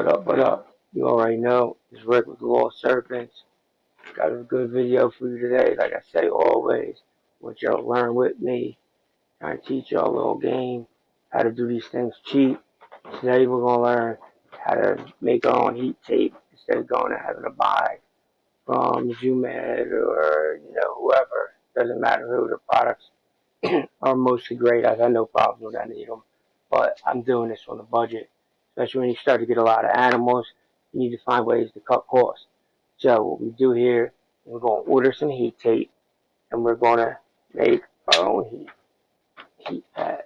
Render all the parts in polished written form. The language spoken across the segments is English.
What up? You already know, it's Rick with the Lost Serpents. Got a good video for you today. Like I say always, want y'all to learn with me. Trying to teach y'all a little game, how to do these things cheap. Today we're going to learn how to make our own heat tape instead of going and having to buy from ZoomEd or, whoever. Doesn't matter who. The products are mostly great. I got no problem with any of them. But I'm doing this on a budget. Especially when you start to get a lot of animals, you need to find ways to cut costs. So what we do here, we're going to order some heat tape, and we're going to make our own heat pad.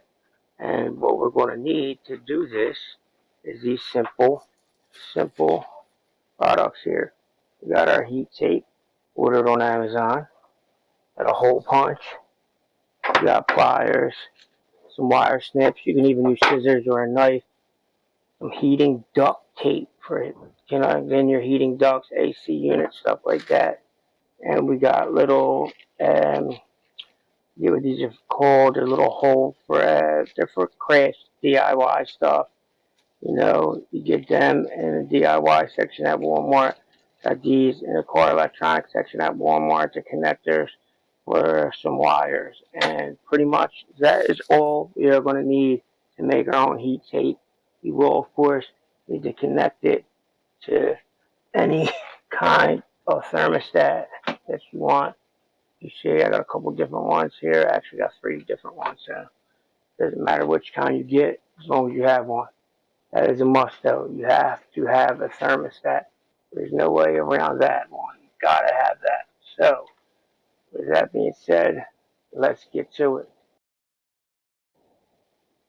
And what we're going to need to do this is these simple products here. We got our heat tape ordered on Amazon. Got a hole punch. We got pliers, some wire snips. You can even use scissors or a knife. Some heating duct tape for it. Then your heating ducts, AC units, stuff like that. And we got little, what these are called, they're little holes they're for craft DIY stuff. You get them in the DIY section at Walmart. Got these in the car electronics section at Walmart, the connectors for some wires. And pretty much that is all we are going to need to make our own heat tape. You will, of course, need to connect it to any kind of thermostat that you want. You see, I got a couple different ones here. I actually got 3 different ones, so it doesn't matter which kind you get as long as you have one. That is a must, though. You have to have a thermostat. There's no way around that one. You gotta have that. So, with that being said, let's get to it.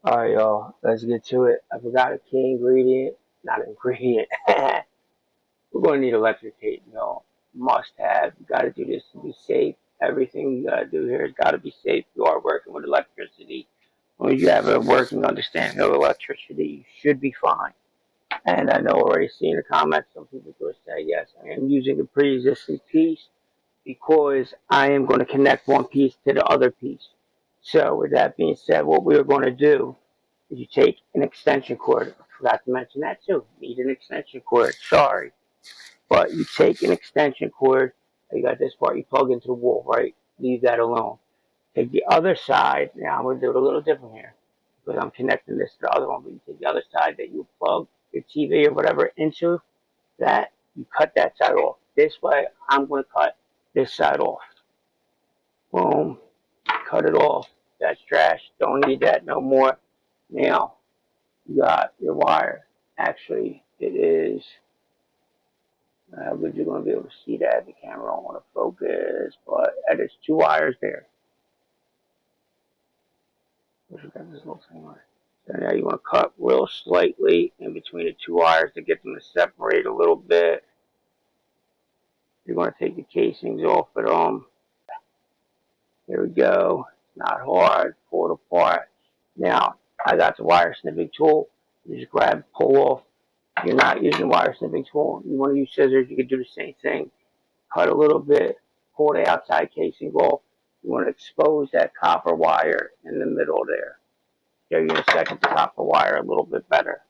Alright, y'all, let's get to it. I forgot a key ingredient. Not ingredient. We're going to need electric tape, Must have. You got to do this to be safe. Everything you got to do here has got to be safe. You are working with electricity. When you have a working understanding of electricity, you should be fine. And I know already seeing the comments, some people will say, yes, I am using a pre-existing piece because I am going to connect one piece to the other piece. So with that being said, what we are going to do is you take an extension cord. I forgot to mention that too. You need an extension cord. Sorry. But you take an extension cord. You got this part you plug into the wall, right? Leave that alone. Take the other side. Now I'm going to do it a little different here because I'm connecting this to the other one. But you take the other side that you plug your TV or whatever into that. You cut that side off. This way, I'm going to cut this side off. Boom. Cut it off. That's trash. Don't need that no more. Now, you got your wire. Actually, it is, but you're going to be able to see that. The camera don't want to focus, but there's 2 wires there. Got this little thing on it. So now you want to cut real slightly in between the 2 wires to get them to separate a little bit. You're going to take the casings off of them. Here we go. Not hard. Pull it apart. Now, I got the wire snipping tool. You just grab, pull off. You're not using wire snipping tool. You want to use scissors, you can do the same thing. Cut a little bit. Pull the outside casing off. You want to expose that copper wire in the middle there. Show you in a second the copper wire a little bit better.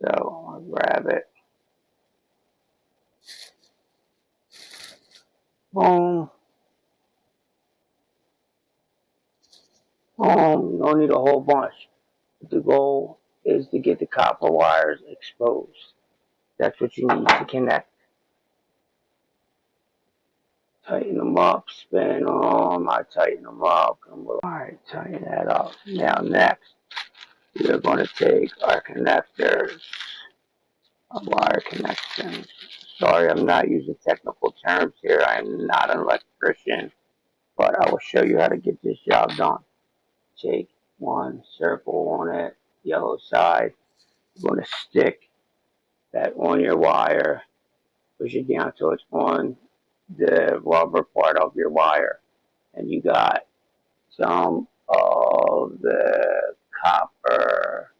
So, I'll grab it. Boom. You don't need a whole bunch. The goal is to get the copper wires exposed. That's what you need to connect. Tighten them up, spin them. I tighten them up. Alright, tighten that up. Now next, we are going to take our connectors, our wire connections. Sorry, I'm not using technical terms here. I am not an electrician, but I will show you how to get this job done. Take one circle on it, yellow side. You're going to stick that on your wire. Push it down so it's on the rubber part of your wire. And you got some of the copper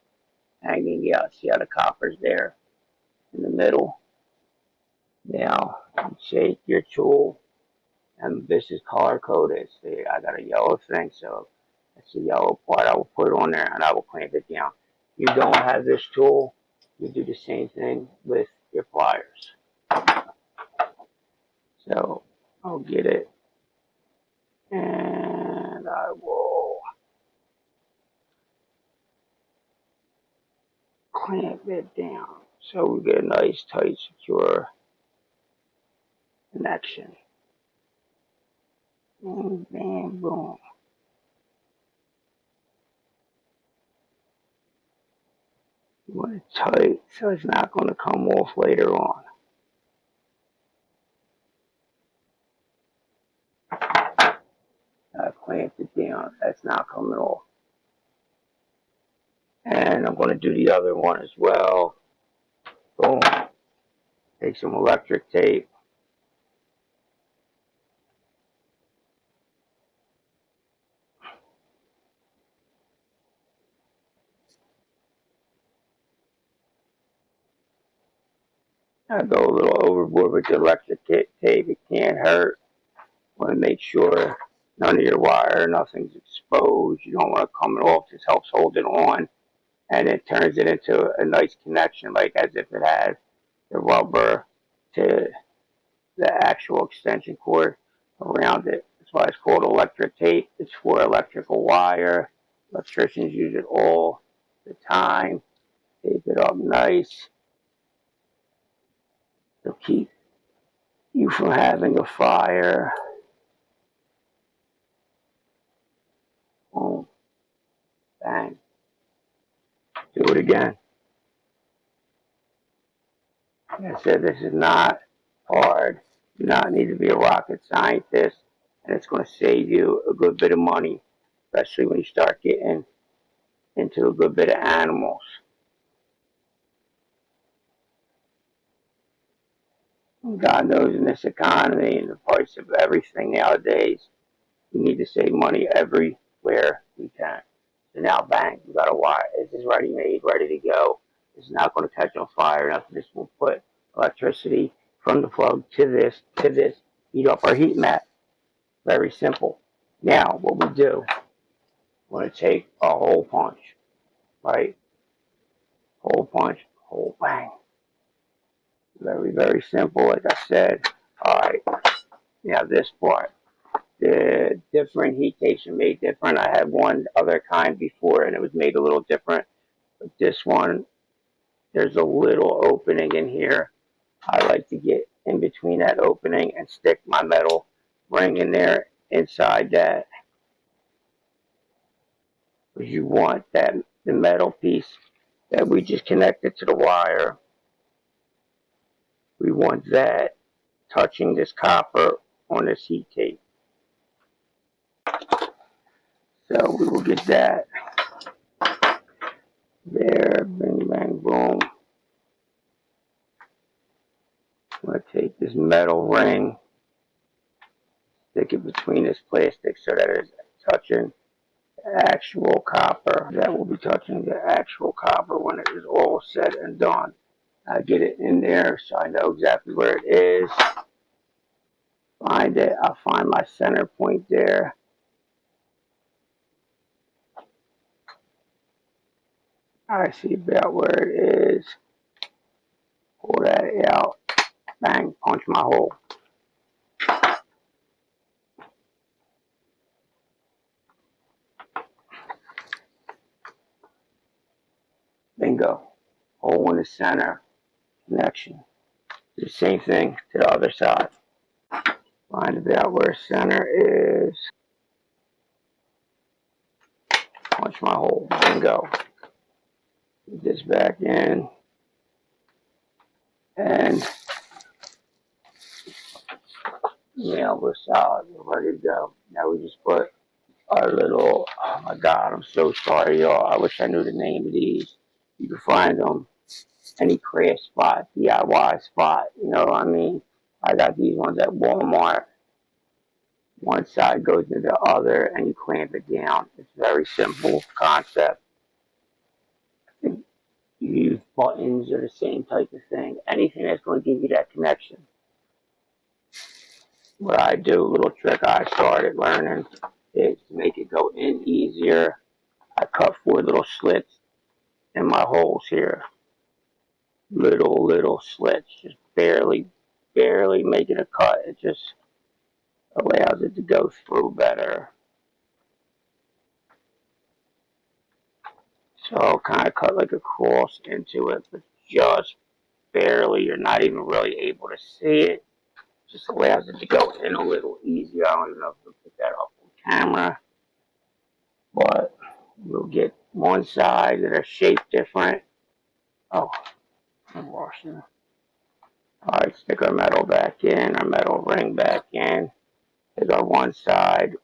hanging out. See how the copper's there in the middle? Now, you take your tool, and this is color coded. See, I got a yellow thing, so that's the yellow part. I will put it on there and I will clamp it down. You don't have this tool, you do the same thing with your pliers. So I'll get it, and I will clamp it down so we get a nice, tight, secure connection. Bam, bam, boom. You want it tight so it's not going to come off later on. I clamped it down. That's not coming off. And I'm going to do the other one as well. Boom. Take some electric tape. I go a little overboard with the electric tape. It can't hurt. Want to make sure none of your wire, nothing's exposed. You don't want it coming off. This helps hold it on. And it turns it into a nice connection, like as if it has the rubber to the actual extension cord around it. That's why it's called electric tape. It's for electrical wire. Electricians use it all the time. Tape it up nice. It'll keep you from having a fire. Boom. Bang. Do it again. Like I said, this is not hard. You do not need to be a rocket scientist, and it's going to save you a good bit of money, especially when you start getting into a good bit of animals. God knows in this economy and the price of everything nowadays, we need to save money everywhere we can. So now, bang, you got a wire. This is ready made, ready to go. It's not going to catch on fire. Nothing. This will put electricity from the plug to this, heat up our heat mat. Very simple. Now, what we do, we're going to take a hole punch, right? Hole punch, hole bang. Very, very simple, like I said. All right. Now, this part. The different heat tapes are made different. I had one other kind before, and it was made a little different. But this one, there's a little opening in here. I like to get in between that opening and stick my metal ring in there inside that. Because you want that the metal piece that we just connected to the wire. We want that touching this copper on this heat tape. So we will get that there, bang, bang, boom. I'm going to take this metal ring, stick it between this plastic so that it's touching the actual copper. That will be touching the actual copper when it is all said and done. I get it in there so I know exactly where it is. Find it. I'll find my center point there. I see about where it is. Pull that out. Bang, punch my hole. Bingo. Hole in the center. Connection. Do the same thing to the other side. Find about where center is. Punch my hole. Bingo. Put this back in. And yeah, we're solid. We're ready to go. Now we just put our little, oh my God, I'm so sorry, y'all. I wish I knew the name of these. You can find them any craft spot, DIY spot, you know what I mean? I got these ones at Walmart. One side goes to the other and you clamp it down. It's a very simple concept. I think you use buttons or the same type of thing. Anything that's going to give you that connection. What I do, a little trick I started learning is to make it go in easier. I cut 4 little slits in my holes here. little slits, just barely making a cut. It just allows it to go through better. So I'll kind of cut like a cross into it, but just barely. You're not even really able to see it. Just allows it to go in a little easier. I don't even know if we'll put that up on camera, but we'll get one side that are shaped different. Oh, I'm washing. All right, stick our metal back in, our metal ring back in. Take our one side,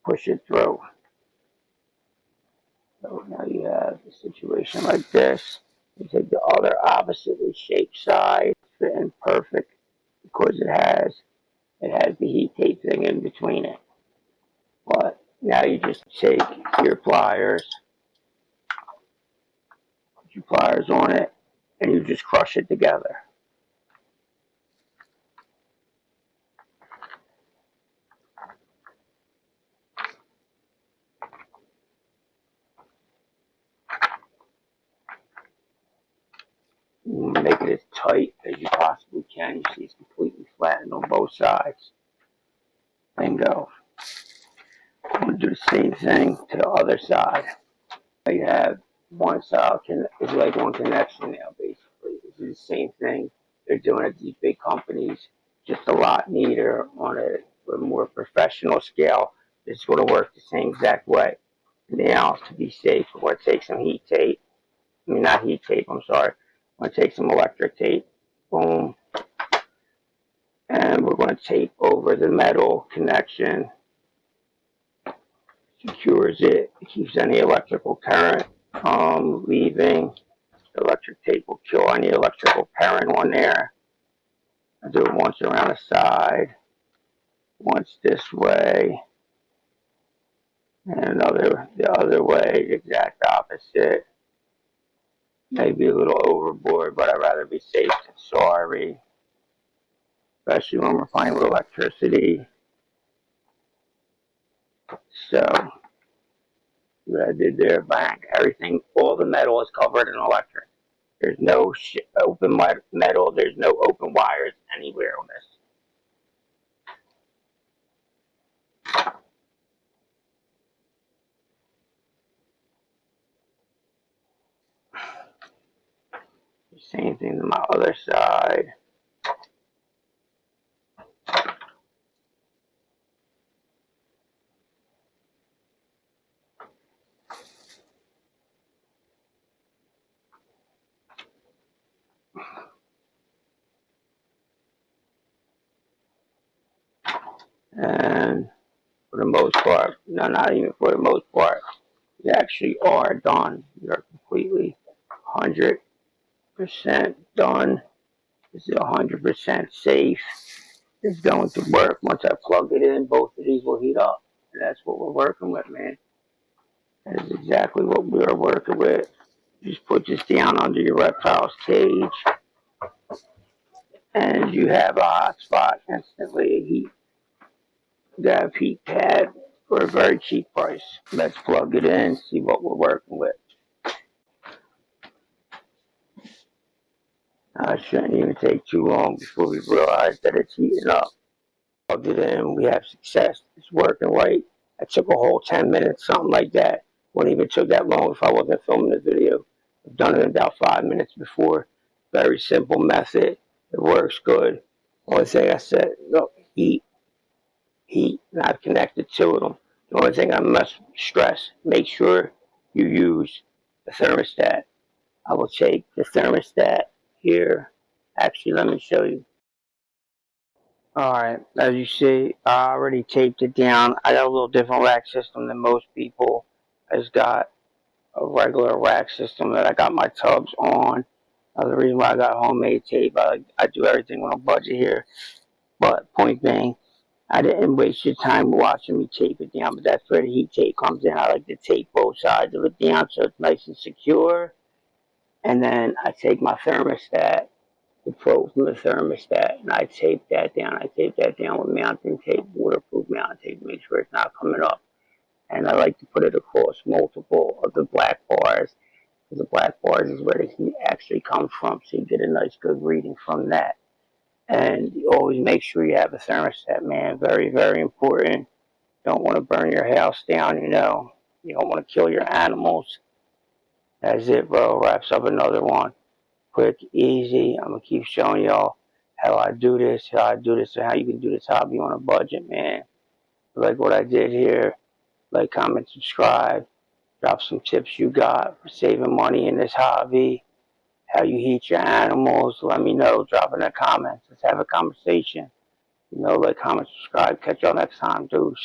push it through. So now you have a situation like this. You take the other oppositely shaped side, fit in perfect because it has the heat tape thing in between it. But now you just take your pliers, put your pliers on it, and you just crush it together. Make it as tight as you possibly can. You see it's completely flattened on both sides. Bingo. I'm going to do the same thing to the other side. You have one side is like one connection now, basically. This is the same thing they're doing at these big companies, just a lot neater on a more professional scale. It's going to work the same exact way. Now, to be safe, we're going to take some heat tape. I mean, not heat tape, I'm sorry. I'm going to take some electric tape. Boom. And we're going to tape over the metal connection. Secures it. It keeps any electrical current from leaving. The electric tape will kill any electrical current on there. I do it once around the side, once this way, and another the other way, exact opposite. Maybe a little overboard, but I'd rather be safe than sorry, especially when we're playing with electricity. So, what I did there, bang, everything, all the metal is covered in electric. There's no open metal, there's no open wires anywhere on this. Same thing to my other side. And for the most part, no, not even for the most part, you actually are done. You're completely 100% done. This is 100% safe. It's going to work. Once I plug it in, both of these will heat up. And that's what we're working with, man. That is exactly what we are working with. Just put this down under your reptile's cage, and you have a hot spot instantly. You have a heat pad for a very cheap price. Let's plug it in, see what we're working with. It shouldn't even take too long before we realize that it's heating up. Plugged it in, we have success. It's working right. It took a whole 10 minutes, something like that. Wouldn't even took that long if I wasn't filming the video. I've done it in about 5 minutes before. Very simple method. It works good. Only thing I said, look, heat, and I've connected two of them. The only thing I must stress, make sure you use the thermostat. I will take the thermostat here. Actually, let me show you. Alright, as you see, I already taped it down. I got a little different rack system than most people. I just got a regular rack system that I got my tubs on. The reason why I got homemade tape, I do everything on a budget here. But point being, I didn't waste your time watching me tape it down, but that's where the heat tape comes in. I like to tape both sides of it down so it's nice and secure. And then I take my thermostat, the probe from the thermostat, and I tape that down. I tape that down with mounting tape, waterproof mounting tape, to make sure it's not coming up. And I like to put it across multiple of the black bars. Because the black bars is where the heat actually comes from, so you get a nice good reading from that. And you always make sure you have a thermostat, man. Very, very important. Don't want to burn your house down, you know. You don't want to kill your animals. That's it, bro. Wraps up another one. Quick, easy. I'm going to keep showing y'all how I do this, and how you can do this hobby on a budget, man. Like what I did here. Like, comment, subscribe. Drop some tips you got for saving money in this hobby. How you heat your animals. Let me know. Drop in the comments. Let's have a conversation. You know, like, comment, subscribe. Catch y'all next time, dude.